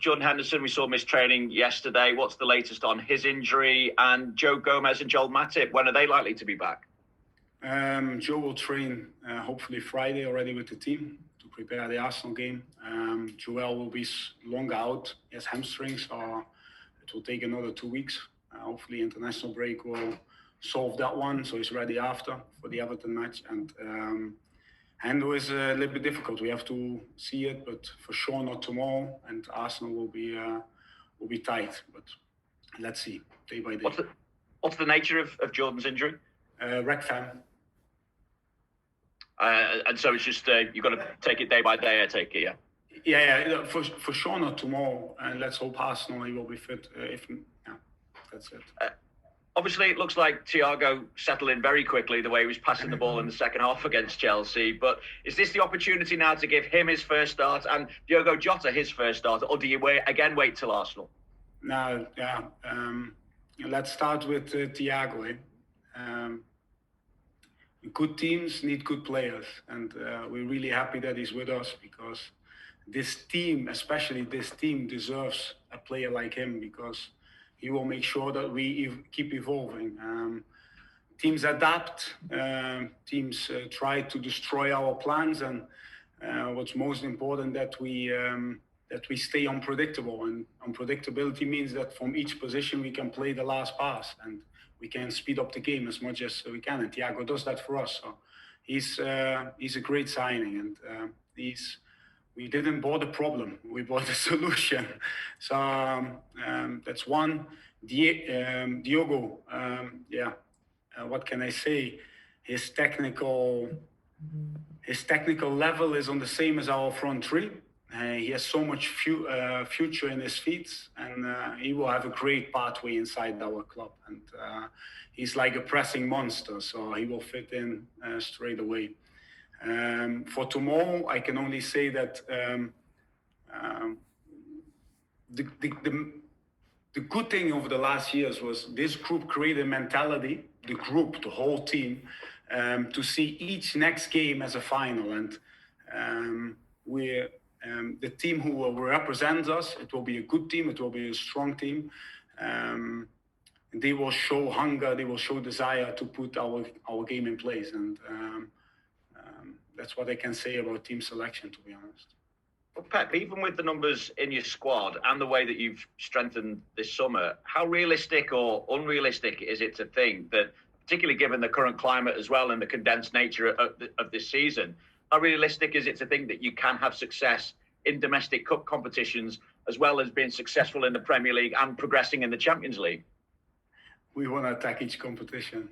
Jordan Henderson, we saw miss training yesterday. What's the latest on his injury? And Gomez and Joel Matip, when are they likely to be back? Joe will train hopefully Friday already with the team to prepare the Arsenal game. Joel will be long out. He has hamstrings, so it will take another 2 weeks. Hopefully international break will solve that one, so he's ready after for the Everton match. And Hendo is a little bit difficult. We have to see it, but for sure not tomorrow. And Arsenal will be tight. But let's see, day by day. What's the nature of Jordan's injury? Rec fam. And so it's just you've got to take it day by day. I take it, yeah. Yeah, for sure not tomorrow. And let's hope Arsenal he will be fit. That's it. Obviously, it looks like Thiago settled in very quickly the way he was passing the ball in the second half against Chelsea. But is this the opportunity now to give him his first start and Diogo Jota his first start? Or do you wait till Arsenal? No, yeah. Let's start with Thiago. Good teams need good players. And we're really happy that he's with us because this team, especially this team, deserves a player like him because he will make sure that we keep evolving. Teams adapt. Teams try to destroy our plans, and what's most important that we stay unpredictable. And unpredictability means that from each position we can play the last pass and we can speed up the game as much as we can. And Thiago does that for us. So he's a great signing, and we didn't bought the problem, we bought the solution. So that's one. Diogo, what can I say? His technical level is on the same as our front three. He has so much future in his feet, and he will have a great pathway inside our club. And he's like a pressing monster, so he will fit in straight away. For tomorrow, I can only say that the good thing over the last years was this group created a mentality, the whole team, to see each next game as a final. And we're the team who will represent us. It will be a good team. It will be a strong team. They will show hunger. They will show desire to put our game in place. And that's what I can say about team selection, to be honest. Well, Pep, even with the numbers in your squad and the way that you've strengthened this summer, how realistic or unrealistic is it to think that, particularly given the current climate as well and the condensed nature of this season, how realistic is it to think that you can have success in domestic cup competitions as well as being successful in the Premier League and progressing in the Champions League? We want to attack each competition.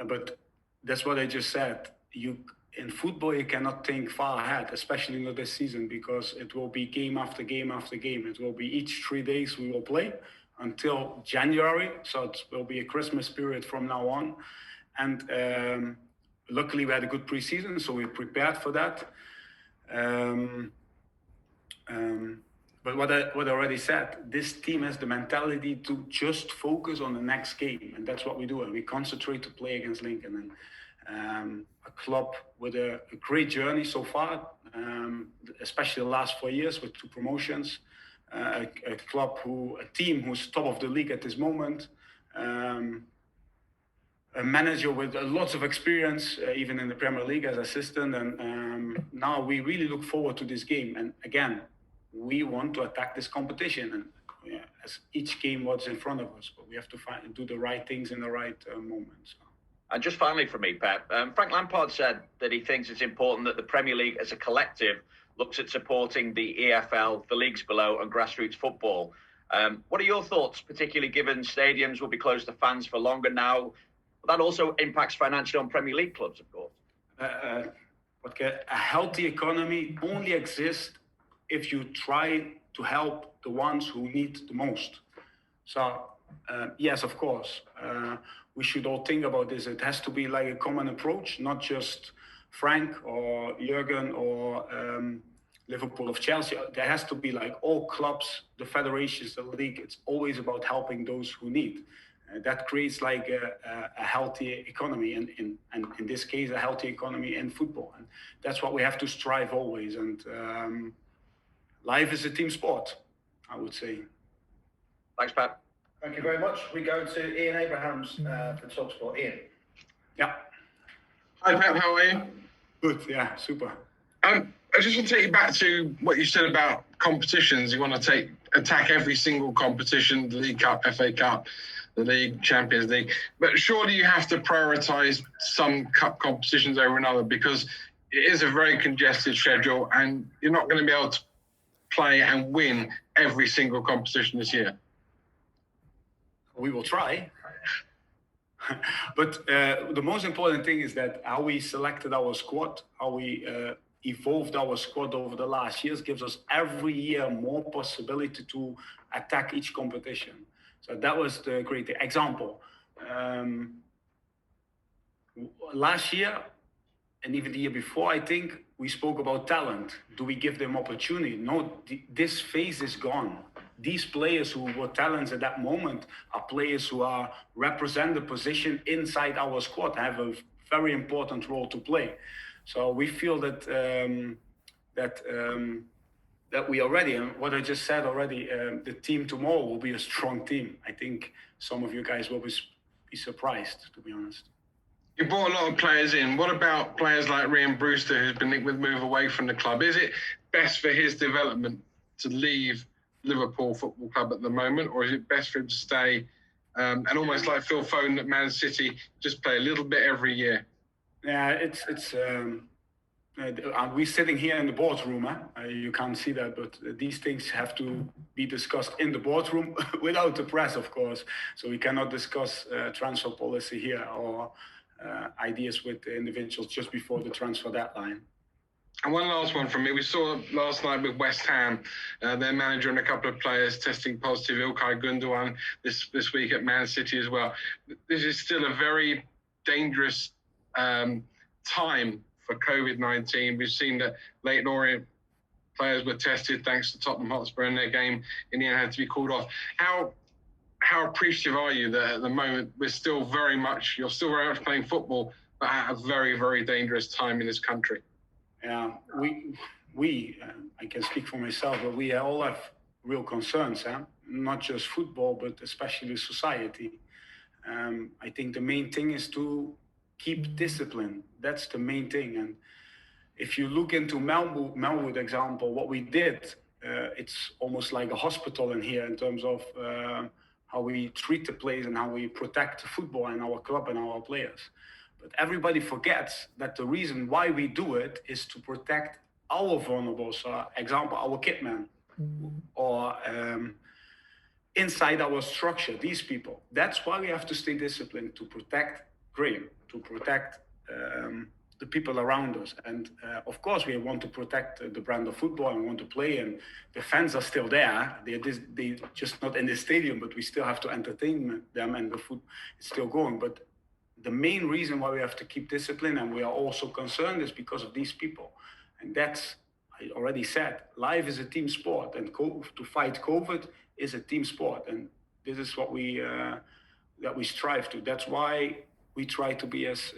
But that's what I just said. In football, you cannot think far ahead, especially not this season, because it will be game after game after game. It will be each 3 days we will play until January. So it will be a Christmas period from now on. And luckily, we had a good preseason, so we prepared for that. But what I already said, this team has the mentality to just focus on the next game, and that's what we do. And we concentrate to play against Lincoln, and a club with a great journey so far, especially the last 4 years with 2 promotions. A team who's top of the league at this moment. A manager with lots of experience, even in the Premier League as assistant, and now we really look forward to this game. And again, we want to attack this competition, and as each game what's in front of us, but we have to do the right things in the right moments. And just finally for me, Pep, Frank Lampard said that he thinks it's important that the Premier League as a collective looks at supporting the EFL, the leagues below, and grassroots football. What are your thoughts, particularly given stadiums will be closed to fans for longer now? That also impacts financially on Premier League clubs, of course. A healthy economy only exists if you try to help the ones who need the most. So, yes, of course, we should all think about this. It has to be like a common approach, not just Frank or Jurgen or Liverpool or Chelsea. There has to be like all clubs, the federations, the league. It's always about helping those who need. That creates like a healthy economy, and in this case, a healthy economy in football. And that's what we have to strive always. And life is a team sport, I would say. Thanks, Pep. Thank you very much. We go to Ian Abrahams for TalkSport. Ian. Yeah. Hi Pep, how are you? Good, yeah, super. I just want to take you back to what you said about competitions. You want to attack every single competition, the League Cup, FA Cup, the League, Champions League. But surely you have to prioritise some cup competitions over another, because it is a very congested schedule and you're not going to be able to play and win every single competition this year. We will try. But the most important thing is that how we selected our squad, how we evolved our squad over the last years, gives us every year more possibility to attack each competition. So that was the great example. Last year, and even the year before, I think we spoke about talent. Do we give them opportunity? No, this phase is gone. These players who were talents at that moment are players who represent the position inside our squad, have a very important role to play. So we feel that that we already, and what I just said already, the team tomorrow will be a strong team. I think some of you guys will be surprised, to be honest. You brought a lot of players in. What about players like Rhian Brewster, who's been linked with move away from the club? Is it best for his development to leave Liverpool Football Club at the moment, or is it best for him to stay and almost like Phil Foden at Man City, just play a little bit every year? Yeah, we're sitting here in the boardroom. You can't see that, but these things have to be discussed in the boardroom without the press, of course. So we cannot discuss transfer policy here or ideas with the individuals just before the transfer deadline. And one last one from me. We saw last night with West Ham, their manager and a couple of players testing positive. İlkay Gündoğan this week at Man City as well. This is still a very dangerous time for COVID-19. We've seen that Leyton Orient players were tested thanks to Tottenham Hotspur, and their game in the end had to be called off. How appreciative are you that at the moment you're still very much playing football, but at a very, very dangerous time in this country? Yeah, I can speak for myself, but we all have real concerns, not just football, but especially society. I think the main thing is to keep discipline. That's the main thing. And if you look into Melwood example, what we did, it's almost like a hospital in here in terms of how we treat the players and how we protect football and our club and our players. But everybody forgets that the reason why we do it is to protect our vulnerables. Example, our kitman, or inside our structure, these people. That's why we have to stay disciplined, to protect Graham, to protect the people around us. And of course, we want to protect the brand of football and want to play, and the fans are still there. They're just not in the stadium, but we still have to entertain them, and the food is still going. But the main reason why we have to keep discipline and we are also concerned is because of these people. And that's, I already said, life is a team sport, and to fight COVID is a team sport. And this is what we strive to. That's why we try to be as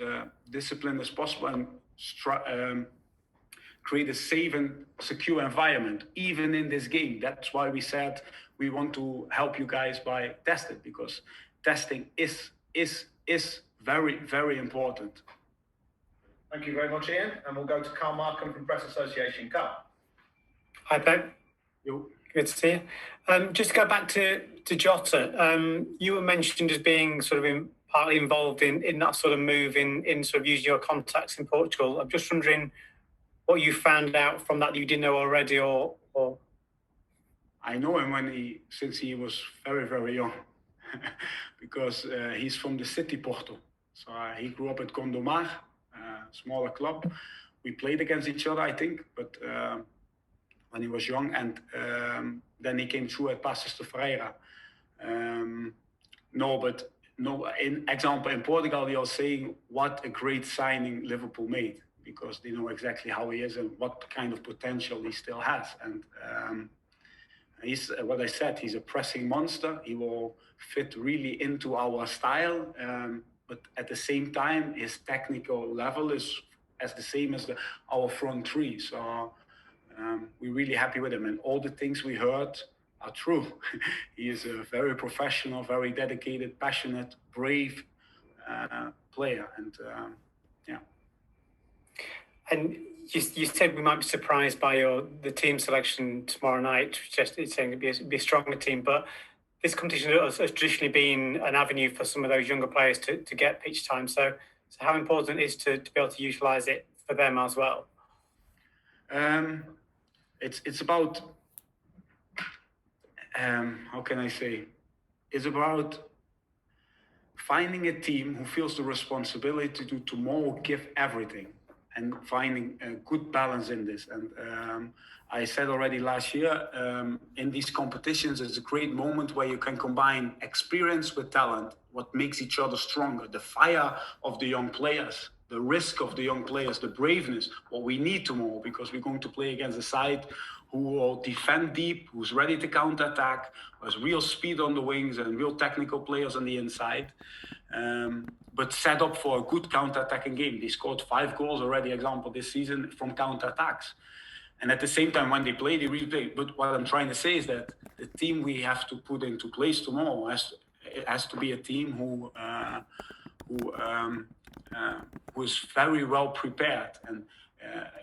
disciplined as possible and create a safe and secure environment, even in this game. That's why we said we want to help you guys by testing, because testing is very, very important. Thank you very much, Ian. And we'll go to Carl Markham from Press Association. Carl. Hi, Pep. Good to see you. Just to go back to Jota, you were mentioned as being sort of partly involved in that sort of move in sort of using your contacts in Portugal. I'm just wondering what you found out from that you didn't know already, or... I know him since he was very, very young, because he's from the city Porto. So he grew up at Gondomar, a smaller club. We played against each other, I think, but when he was young, and then he came through at Passos de Ferreira. In Portugal, they are saying what a great signing Liverpool made, because they know exactly how he is and what kind of potential he still has. And he's, what I said, he's a pressing monster. He will fit really into our style, but at the same time, his technical level is as the same as our front three. So we're really happy with him. And all the things we heard are true. He is a very professional, very dedicated, passionate, brave player. And yeah. And you said we might be surprised by the team selection tomorrow night. Just it's saying it'd be a stronger team, but this competition has traditionally been an avenue for some of those younger players to get pitch time. So how important it is to be able to utilise it for them as well? It's about how can I say? It's about finding a team who feels the responsibility to tomorrow give everything, and finding a good balance in this. And I said already last year, in these competitions, it's a great moment where you can combine experience with talent, what makes each other stronger, the fire of the young players, the risk of the young players, the braveness, what we need tomorrow, because we're going to play against a side who will defend deep, who's ready to counter-attack, who has real speed on the wings and real technical players on the inside. But set up for a good counter-attacking game. They scored 5 goals already, example, this season from counter-attacks. And at the same time, when they play, they really play. But what I'm trying to say is that the team we have to put into place tomorrow has to be a team who is very well prepared. And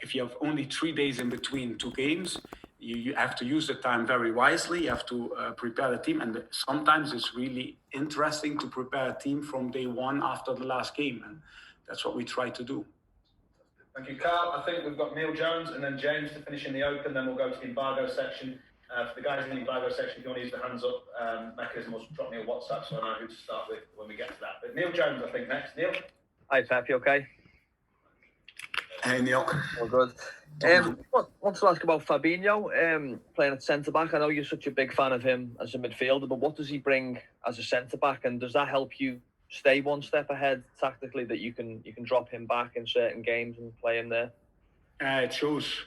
if you have only 3 days in between 2 games, you have to use the time very wisely. You have to prepare the team. And sometimes it's really interesting to prepare a team from day one after the last game. And that's what we try to do. Thank you, Carl. I think we've got Neil Jones and then James to finish in the open. Then we'll go to the embargo section. For the guys in the embargo section, if you want to use the hands up mechanism, or drop me a WhatsApp so I know who to start with when we get to that. But Neil Jones, I think, next. Neil? Hi, Pep. You okay? Hey, Neil. All good. Want to ask about Fabinho playing at centre-back. I know you're such a big fan of him as a midfielder, but what does he bring as a centre-back? And does that help you stay one step ahead tactically, that you can drop him back in certain games and play him there? It shows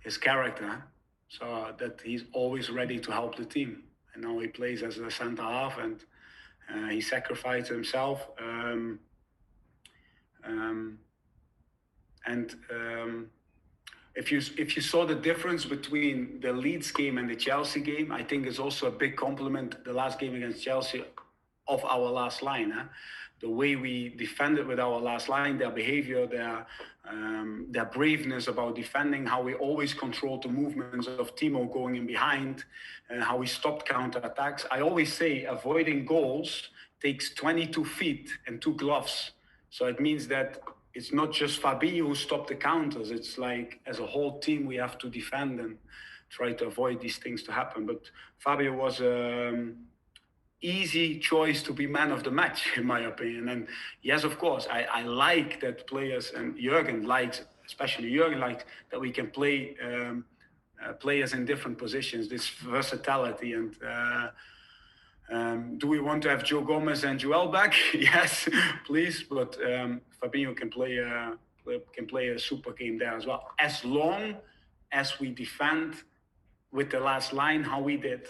his character, so that he's always ready to help the team. And now he plays as a centre half, and he sacrificed himself. If you saw the difference between the Leeds game and the Chelsea game, I think it's also a big compliment, the last game against Chelsea, of our last line. The way we defended with our last line, their behavior, their braveness about defending, how we always controlled the movements of Timo going in behind, and how we stopped counter-attacks. I always say avoiding goals takes 22 feet and 2 gloves. So it means that it's not just Fabinho who stopped the counters. It's like, as a whole team, we have to defend and try to avoid these things to happen. But Fabio was easy choice to be man of the match, in my opinion. And yes, of course, I like that players, and Jurgen likes, especially Jurgen likes, that we can play players in different positions, this versatility. And do we want to have Gomez and Joel back? Yes, please. But Fabinho can play a super game there as well, as long as we defend with the last line how we did.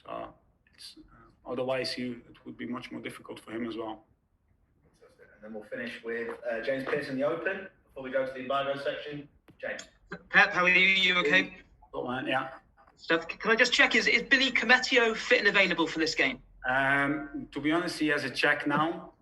So it's, otherwise, it would be much more difficult for him as well. And then we'll finish with James Pearce in the open before we go to the embargo section. James. Pep, how are you? You okay? Oh, man, yeah. Stuff. Can I just check, is Billy Koumetio fit and available for this game? To be honest, he has a check now.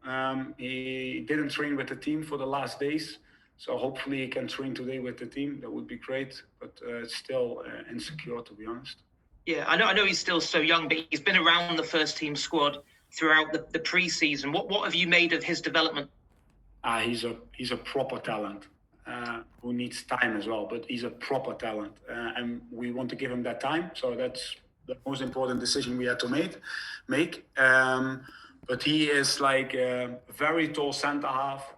He didn't train with the team for the last days. So hopefully he can train today with the team. That would be great. But it's still insecure, to be honest. Yeah, I know he's still so young, but he's been around the first team squad throughout the pre-season. What have you made of his development? He's a proper talent who needs time as well, but he's a proper talent. And we want to give him that time. So that's the most important decision we had to make. But he is like a very tall centre half,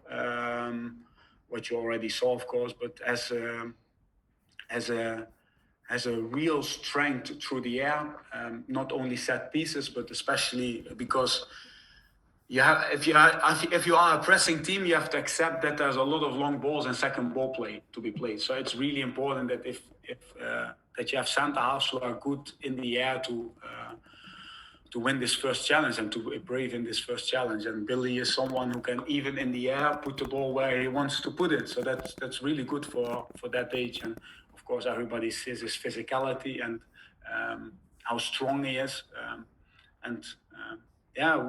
what you already saw, of course, but has a real strength through the air, not only set pieces, but especially because if you are a pressing team, you have to accept that there's a lot of long balls and second ball play to be played. So it's really important that that you have centre halves who are good in the air win this first challenge and to be brave in this first challenge. And Billy is someone who can, even in the air, put the ball where he wants to put it. So that's really good for that age. And of course, everybody sees his physicality and how strong he is.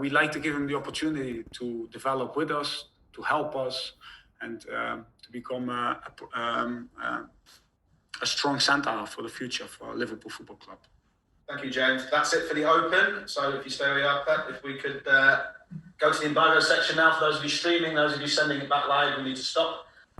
We like to give him the opportunity to develop with us, to help us, and to become a strong centre for the future for Liverpool Football Club. Thank you, James. That's it for the Open. So if you stay where you are, Pep, if we could go to the embargo section now. For those of you streaming, those of you sending it back live, we need to stop.